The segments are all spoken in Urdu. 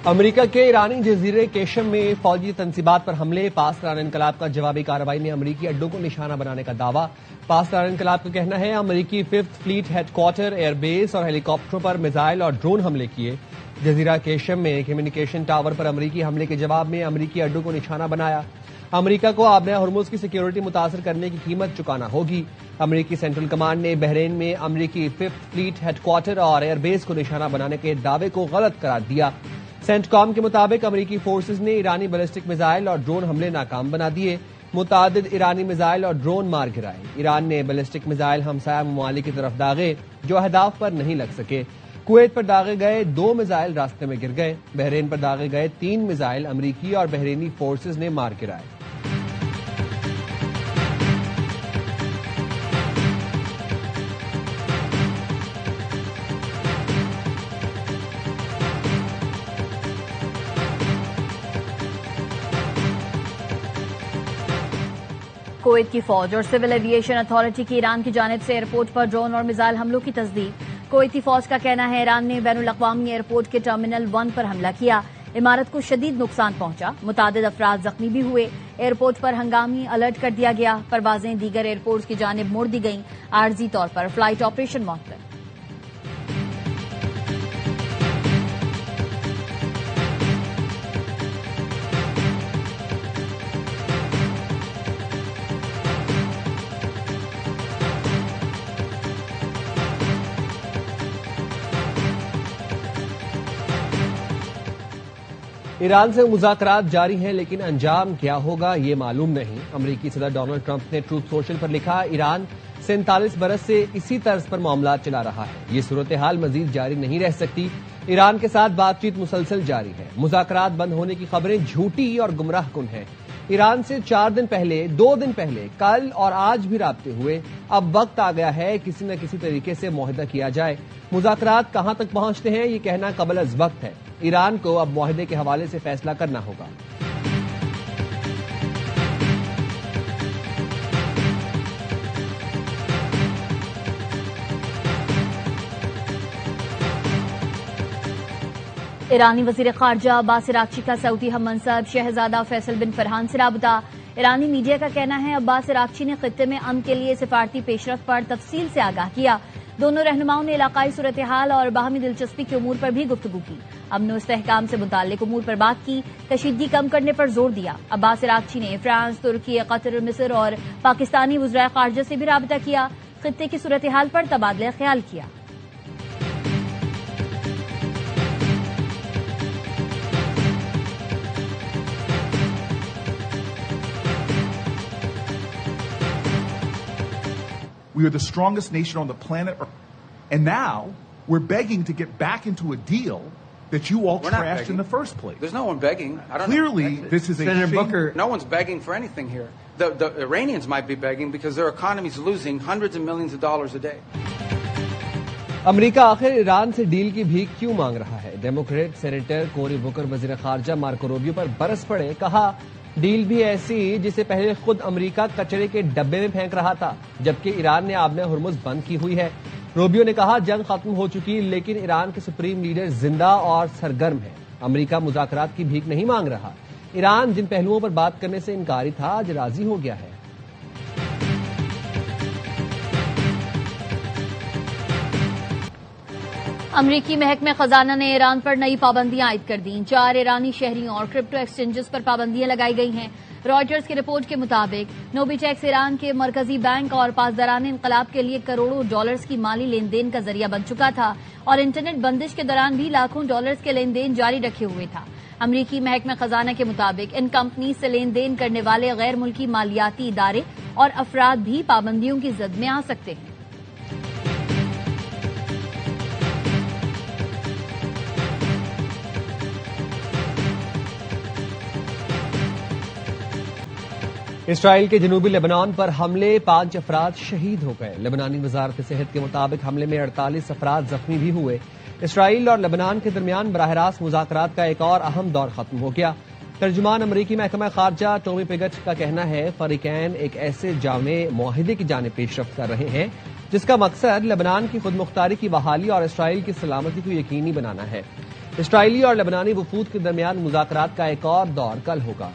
امریکہ کے ایرانی جزیرے کیشم میں فوجی تنصیبات پر حملے، پاسداران انقلاب کا جوابی کارروائی میں امریکی اڈوں کو نشانہ بنانے کا دعویٰ۔ پاسداران انقلاب کا کہنا ہے امریکی 5th fleet headquarter, air base اور ہیلی کاپٹروں پر میزائل اور ڈرون حملے کیے۔ جزیرہ کیشم میں کمیونیکیشن ٹاور پر امریکی حملے کے جواب میں امریکی اڈوں کو نشانہ بنایا۔ امریکہ کو آبنہ ہرمز کی سیکیورٹی متاثر کرنے کی قیمت چکانا ہوگی۔ امریکی سینٹرل کمانڈ نے بحرین میں امریکی 5th فلیٹ ہیڈ کوارٹر اور ایئر بیس کو نشانہ بنانے کے دعوے کو غلط قرار دیا۔ سینٹ کام کے مطابق امریکی فورسز نے ایرانی بیلسٹک میزائل اور ڈرون حملے ناکام بنا دیے۔ متعدد ایرانی میزائل اور ڈرون مار گرائے۔ ایران نے بیلسٹک میزائل ہمسایہ ممالک کی طرف داغے جو اہداف پر نہیں لگ سکے۔ کویت پر داغے گئے 2 میزائل راستے میں گر گئے۔ بحرین پر داغے گئے 3 میزائل امریکی اور بحرینی فورسز نے مار گرائے۔ کویت کی فوج اور سول ایویشن اتھارٹی کی ایران کی جانب سے ایئرپورٹ پر ڈرون اور میزائل حملوں کی تصدیق۔ کویتی فوج کا کہنا ہے ایران نے بین الاقوامی ایئرپورٹ کے ٹرمینل 1 پر حملہ کیا۔ عمارت کو شدید نقصان پہنچا، متعدد افراد زخمی بھی ہوئے۔ ایئرپورٹ پر ہنگامی الرٹ کر دیا گیا، پروازیں دیگر ایئرپورٹس کی جانب موڑ دی گئیں، عارضی طور پر فلائٹ آپریشن معطل۔ ایران سے مذاکرات جاری ہیں لیکن انجام کیا ہوگا یہ معلوم نہیں۔ امریکی صدر ڈونلڈ ٹرمپ نے ٹروتھ سوشل پر لکھا، ایران 47 برس سے اسی طرز پر معاملات چلا رہا ہے، یہ صورتحال مزید جاری نہیں رہ سکتی۔ ایران کے ساتھ بات چیت مسلسل جاری ہے، مذاکرات بند ہونے کی خبریں جھوٹی اور گمراہ کن ہیں۔ ایران سے 4 دن پہلے، 2 دن پہلے، کل اور آج بھی رابطے ہوئے۔ اب وقت آ گیا ہے کسی نہ کسی طریقے سے معاہدہ کیا جائے۔ مذاکرات کہاں تک پہنچتے ہیں یہ کہنا قبل از وقت ہے۔ ایران کو اب معاہدے کے حوالے سے فیصلہ کرنا ہوگا۔ ایرانی وزیر خارجہ عباس عراقچی کا سعودی ہم منصب شہزادہ فیصل بن فرحان سے رابطہ۔ ایرانی میڈیا کا کہنا ہے عباس عراقچی نے خطے میں امن کے لیے سفارتی پیش رفت پر تفصیل سے آگاہ کیا۔ دونوں رہنماؤں نے علاقائی صورتحال اور باہمی دلچسپی کے امور پر بھی گفتگو کی۔ امن و استحکام سے متعلق امور پر بات کی، کشیدگی کم کرنے پر زور دیا۔ عباس عراقچی نے فرانس، ترکی، قطر، مصر اور پاکستانی وزرائے خارجہ سے بھی رابطہ کیا، خطے کی صورتحال پر تبادلہ خیال کیا۔ We are the strongest nation on the planet, and now we're begging to get back into a deal that you all trashed in the first place. There's no one begging. I don't Clearly, know. this is a Senator shame. Booker. No one's begging for anything here. The Iranians might be begging because their economy's losing hundreds of millions of dollars a day. امریکہ آخر ایران سے ڈیل کی بھیک کیوں مانگ رہا ہے؟ ڈیموکریٹ سینیٹر کوری بوکر وزیر خارجہ مارکو روبیو پر برس پڑے، کہا ڈیل بھی ایسی جسے پہلے خود امریکہ کچرے کے ڈبے میں پھینک رہا تھا جبکہ ایران نے آبنہ ہرمز بند کی ہوئی ہے۔ روبیو نے کہا جنگ ختم ہو چکی لیکن ایران کے سپریم لیڈر زندہ اور سرگرم ہیں۔ امریکہ مذاکرات کی بھیک نہیں مانگ رہا۔ ایران جن پہلوؤں پر بات کرنے سے انکاری تھا آج راضی ہو گیا ہے۔ امریکی محکمہ خزانہ نے ایران پر نئی پابندیاں عائد کر دیں۔ 4 ایرانی شہریوں اور کرپٹو ایکسچینجز پر پابندیاں لگائی گئی ہیں۔ رائٹرز کی رپورٹ کے مطابق نوبی ٹیکس ایران کے مرکزی بینک اور پاسداران انقلاب کے لیے کروڑوں ڈالرز کی مالی لین دین کا ذریعہ بن چکا تھا اور انٹرنیٹ بندش کے دوران بھی لاکھوں ڈالرز کے لین دین جاری رکھے ہوئے تھا۔ امریکی محکمہ خزانہ کے مطابق ان کمپنی سے لین دین کرنے والے غیر ملکی مالیاتی ادارے اور افراد بھی پابندیوں کی زد میں آ سکتے ہیں۔ اسرائیل کے جنوبی لبنان پر حملے، 5 افراد شہید ہو گئے۔ لبنانی وزارت صحت کے مطابق حملے میں 48 افراد زخمی بھی ہوئے۔ اسرائیل اور لبنان کے درمیان براہ راست مذاکرات کا ایک اور اہم دور ختم ہو گیا۔ ترجمان امریکی محکمہ خارجہ ٹومی پیگٹ کا کہنا ہے فریقین ایک ایسے جامع معاہدے کی جانب پیش رفت کر رہے ہیں جس کا مقصد لبنان کی خود مختاری کی بحالی اور اسرائیل کی سلامتی کو یقینی بنانا ہے۔ اسرائیلی اور لبنانی وفود کے درمیان مذاکرات کا ایک اور دور کل ہوگا۔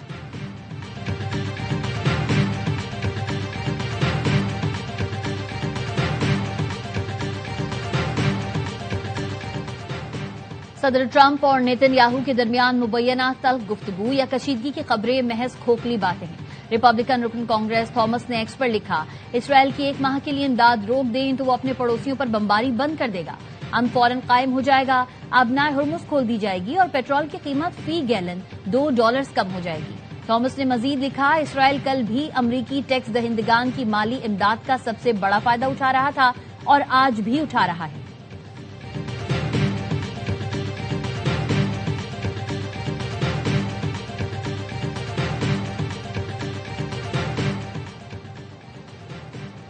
صدر ٹرمپ اور نیتن یاہو کے درمیان مبینہ تلخ گفتگو یا کشیدگی کی خبریں محض کھوکھلی باتیں ہیں۔ ریپبلکن رکن کانگریس تھامس نے ایکس پر لکھا، اسرائیل کی 1 ماہ کے لیے امداد روک دیں تو وہ اپنے پڑوسیوں پر بمباری بند کر دے گا، امن فوراً قائم ہو جائے گا، آبنائے ہرمز کھول دی جائے گی اور پیٹرول کی قیمت فی گیلن $2 کم ہو جائے گی۔ تھامس نے مزید لکھا، اسرائیل کل بھی امریکی ٹیکس دہندگان کی مالی امداد کا سب سے بڑا فائدہ اٹھا رہا تھا اور آج بھی اٹھا رہا ہے۔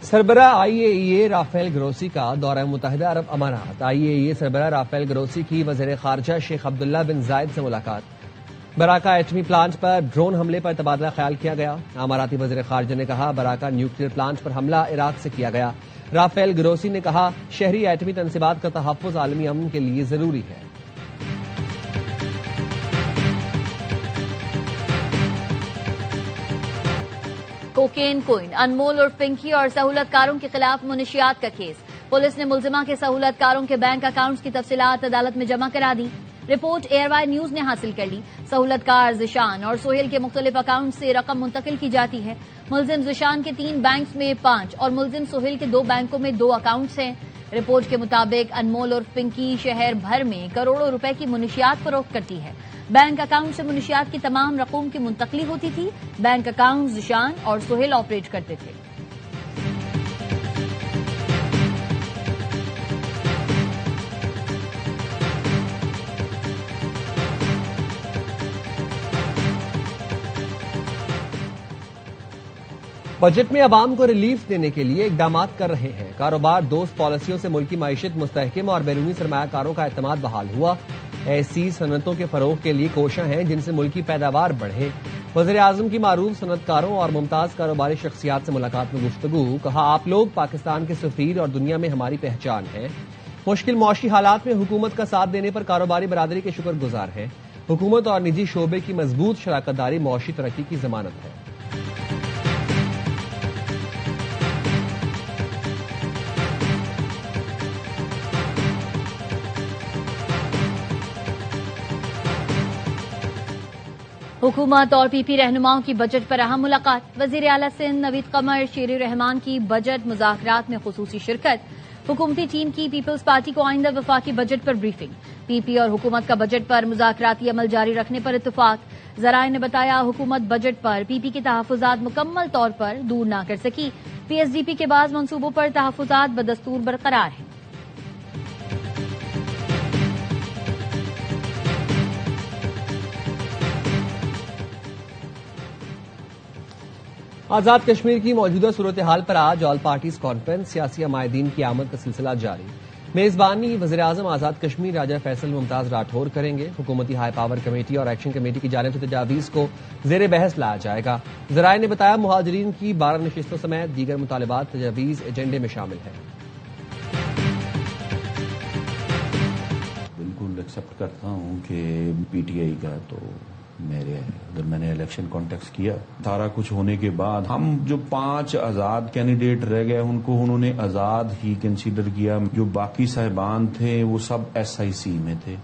سربراہ IAEA رافیل گروسی کا دورہ متحدہ عرب امارات۔ IAEA سربراہ رافیل گروسی کی وزیر خارجہ شیخ عبداللہ بن زائد سے ملاقات۔ براکا ایٹمی پلانٹ پر ڈرون حملے پر تبادلہ خیال کیا گیا۔ اماراتی وزیر خارجہ نے کہا، براکا نیوکلیئر پلانٹ پر حملہ عراق سے کیا گیا۔ رافیل گروسی نے کہا، شہری ایٹمی تنصیبات کا تحفظ عالمی امن کے لیے ضروری ہے۔ کوکین کوئن، انمول اور پنکی اور سہولت کاروں کے خلاف منشیات کا کیس۔ پولیس نے ملزمہ کے سہولت کاروں کے بینک اکاؤنٹس کی تفصیلات عدالت میں جمع کرا دی۔ رپورٹ ایئر وائی نیوز نے حاصل کر لی۔ سہولت کار ذیشان اور سہیل کے مختلف اکاؤنٹ سے رقم منتقل کی جاتی ہے۔ ملزم ذیشان کے 3 بینکس میں 5 اور ملزم سہیل کے 2 بینکوں میں 2 اکاؤنٹس ہیں۔ رپورٹ کے مطابق انمول اور پنکی شہر بھر میں کروڑوں روپے کی منشیات فروخت کرتی ہے۔ بینک اکاؤنٹ سے منشیات کی تمام رقوم کی منتقلی ہوتی تھی۔ بینک اکاؤنٹ ذیشان اور سہیل آپریٹ کرتے تھے۔ بجٹ میں عوام کو ریلیف دینے کے لیے اقدامات کر رہے ہیں۔ کاروبار دوست پالیسیوں سے ملکی معیشت مستحکم اور بیرونی سرمایہ کاروں کا اعتماد بحال ہوا۔ ایسی صنعتوں کے فروغ کے لیے کوشاں ہیں جن سے ملکی پیداوار بڑھے۔ وزیر اعظم کی معروف صنعت کاروں اور ممتاز کاروباری شخصیات سے ملاقات میں گفتگو۔ کہا، آپ لوگ پاکستان کے سفیر اور دنیا میں ہماری پہچان ہیں۔ مشکل معاشی حالات میں حکومت کا ساتھ دینے پر کاروباری برادری کے شکر گزار ہیں۔ حکومت اور نجی شعبے کی مضبوط شراکت داری معاشی ترقی کی ضمانت ہے۔ حکومت اور پی پی رہنماؤں کی بجٹ پر اہم ملاقات۔ وزیر اعلی سندھ نوید قمر شیر الرحمان کی بجٹ مذاکرات میں خصوصی شرکت۔ حکومتی ٹیم کی پیپلز پارٹی کو آئندہ وفاقی بجٹ پر بریفنگ۔ پی پی اور حکومت کا بجٹ پر مذاکراتی عمل جاری رکھنے پر اتفاق۔ ذرائع نے بتایا، حکومت بجٹ پر پی پی کے تحفظات مکمل طور پر دور نہ کر سکی۔ پی ایس ڈی پی کے بعض منصوبوں پر تحفظات بدستور برقرار ہیں۔ آزاد کشمیر کی موجودہ صورتحال پر آج آل پارٹیز کانفرنس، سیاسی عمائدین کی آمد کا سلسلہ جاری۔ میزبانی وزیر اعظم آزاد کشمیر راجہ فیصل ممتاز راٹھور کریں گے۔ حکومتی ہائی پاور کمیٹی اور ایکشن کمیٹی کی جانب سے تجاویز کو زیر بحث لایا جائے گا۔ ذرائع نے بتایا، مہاجرین کی 12 نشستوں سمیت دیگر مطالبات تجاویز ایجنڈے میں شامل ہیں۔ بالکل ایکسیپٹ کرتا ہوں کہ پی ٹی آئی کا تو اگر میں نے الیکشن کانٹیکٹ کیا، سارا کچھ ہونے کے بعد ہم جو 5 آزاد کینڈیڈیٹ رہ گئے ان کو انہوں نے آزاد ہی کنسیڈر کیا۔ جو باقی صاحبان تھے وہ سب SIC میں تھے۔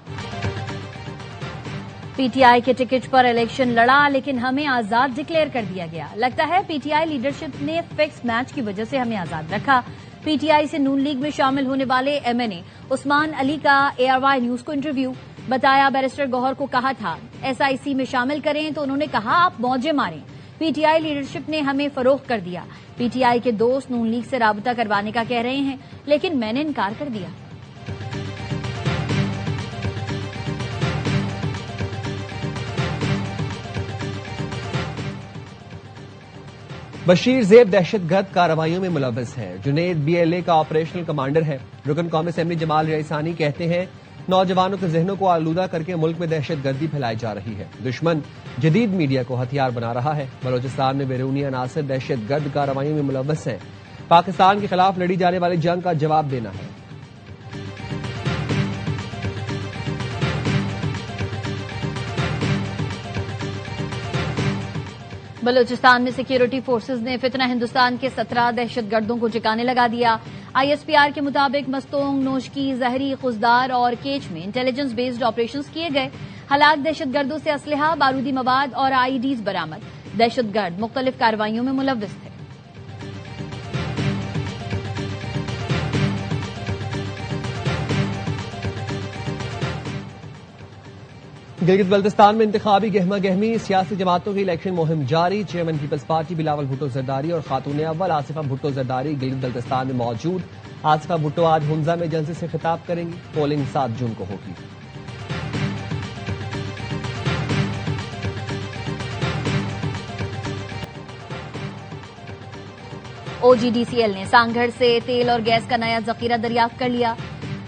پی ٹی آئی کے ٹکٹ پر الیکشن لڑا لیکن ہمیں آزاد ڈکلیئر کر دیا گیا۔ لگتا ہے پی ٹی آئی لیڈرشپ نے فکس میچ کی وجہ سے ہمیں آزاد رکھا۔ پی ٹی آئی سے نون لیگ میں شامل ہونے والے MNA عثمان علی کا ARY نیوز کو انٹرویو۔ بتایا، بیرسٹر گوہر کو کہا تھا SIC میں شامل کریں تو انہوں نے کہا آپ موجے ماریں۔ پی ٹی آئی لیڈرشپ نے ہمیں فروخت کر دیا۔ پی ٹی آئی کے دوست نون لیگ سے رابطہ کروانے کا کہہ رہے ہیں لیکن میں نے انکار کر دیا۔ بشیر زیب دہشت گرد کارروائیوں میں ملوث ہے۔ جنید BLA کا آپریشنل کمانڈر ہے۔ رکن قومی اسمبلی جمال ریسانی کہتے ہیں، نوجوانوں کے ذہنوں کو آلودہ کر کے ملک میں دہشت گردی پھیلائی جا رہی ہے۔ دشمن جدید میڈیا کو ہتھیار بنا رہا ہے۔ بلوچستان میں بیرونی عناصر دہشت گرد کارروائیوں میں ملوث ہیں۔ پاکستان کے خلاف لڑی جانے والی جنگ کا جواب دینا ہے۔ بلوچستان میں سیکیورٹی فورسز نے فتنہ ہندوستان کے 17 دہشت گردوں کو ٹھکانے لگا دیا۔ ISPR کے مطابق مستونگ، نوشکی، زہری، خزدار اور کیچ میں انٹیلیجنس بیسڈ آپریشنز کیے گئے۔ ہلاک دہشت گردوں سے اسلحہ، بارودی مواد اور IEDs برآمد۔ دہشت گرد مختلف کارروائیوں میں ملوث تھے۔ گلگت بلتستان میں انتخابی گہما گہمی، سیاسی جماعتوں کی الیکشن مہم جاری۔ چیئرمین پیپلز پارٹی بلاول بھٹو زرداری اور خاتون اول آصفہ بھٹو زرداری گلگت بلتستان میں موجود۔ آصفہ بھٹو آج ہنزا میں جلسے سے خطاب کریں گی۔ پولنگ 7 جون کو ہوگی۔ OGDCL نے سانگھڑ سے تیل اور گیس کا نیا ذخیرہ دریافت کر لیا۔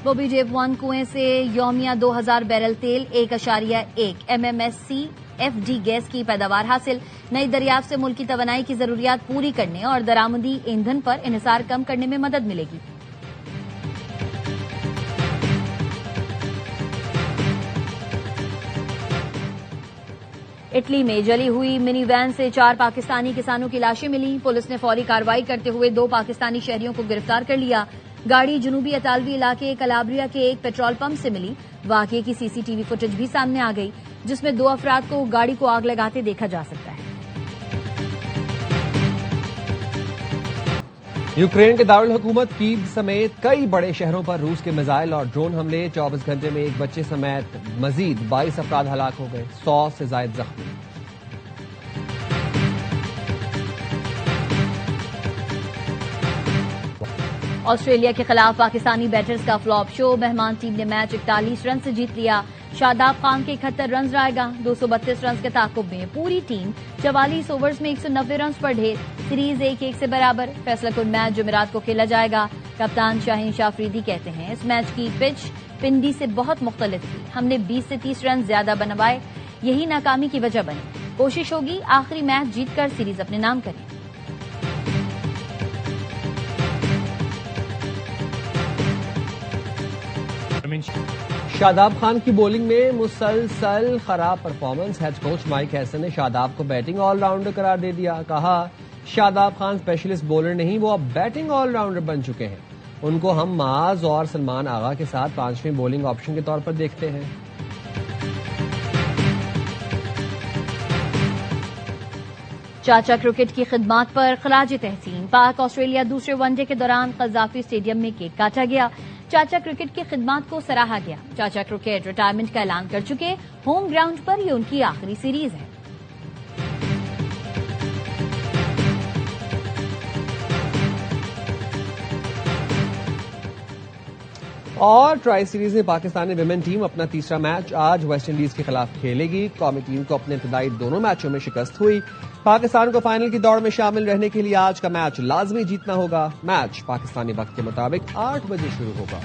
بوبی جیب 1 کنویں سے یومیہ 2000 بیرل تیل، 1.1 MMSC FD گیس کی پیداوار حاصل۔ نئی دریافت سے ملک کی توانائی کی ضروریات پوری کرنے اور درآمدی ایندھن پر انحصار کم کرنے میں مدد ملے گی۔ اٹلی میں جلی ہوئی منی وین سے 4 پاکستانی کسانوں کی لاشیں ملی۔ پولیس نے فوری کارروائی کرتے ہوئے 2 پاکستانی شہریوں کو گرفتار کر لیا۔ گاڑی جنوبی اطالوی علاقے کلابریا کے ایک پیٹرول پمپ سے ملی۔ واقعے کی CCTV فوٹیج بھی سامنے آ گئی، جس میں 2 افراد کو گاڑی کو آگ لگاتے دیکھا جا سکتا ہے۔ یوکرین کے دارالحکومت کیو سمیت کئی بڑے شہروں پر روس کے میزائل اور ڈرون حملے۔ 24 گھنٹے میں ایک بچے سمیت مزید 22 افراد ہلاک ہو گئے، 100 سے زائد زخمی۔ آسٹریلیا کے خلاف پاکستانی بیٹرز کا فلاپ شو۔ مہمان ٹیم نے میچ 41 رن سے جیت لیا۔ شاداب خان کے 71 رنز رائے گا۔ 232 رنز کے تعاقب میں پوری ٹیم 44 اوورز میں 190 رنز پر ڈھیر۔ سیریز 1-1 سے برابر۔ فیصلہ کن میچ جمعرات کو کھیلا جائے گا۔ کپتان شاہین شاہ افریدی کہتے ہیں اس میچ کی پچ پنڈی سے بہت مختلف تھی۔ ہم نے 20 سے 30 رن زیادہ بنوائے، یہی ناکامی کی وجہ بنی۔ کوشش ہوگی آخری میچ جیت کر سیریز اپنے نام کریں۔ شاداب خان کی بولنگ میں مسلسل خراب پرفارمنس۔ ہیڈ کوچ مائک ہیسن نے شاداب کو بیٹنگ آل راؤنڈر قرار دے دیا۔ کہا شاداب خان اسپیشلسٹ بولر نہیں، وہ اب بیٹنگ آل راؤنڈر بن چکے ہیں۔ ان کو ہم معاذ اور سلمان آغا کے ساتھ 5ویں بولنگ آپشن کے طور پر دیکھتے ہیں۔ چاچا کرکٹ کی خدمات پر خراج تحسین۔ پاک آسٹریلیا دوسرے ون ڈے کے دوران قذافی اسٹیڈیم میں کیک کاٹا گیا۔ چاچا کرکٹ کی خدمات کو سراہا گیا۔ چاچا کرکٹ ریٹائرمنٹ کا اعلان کر چکے، ہوم گراؤنڈ پر یہ ان کی آخری سیریز ہے۔ اور ٹرائی سیریز میں پاکستانی ویمن ٹیم اپنا تیسرا میچ آج ویسٹ انڈیز کے خلاف کھیلے گی۔ قومی ٹیم کو اپنے ابتدائی دونوں میچوں میں شکست ہوئی۔ پاکستان کو فائنل کی دوڑ میں شامل رہنے کے لیے آج کا میچ لازمی جیتنا ہوگا۔ میچ پاکستانی وقت کے مطابق 8 بجے شروع ہوگا۔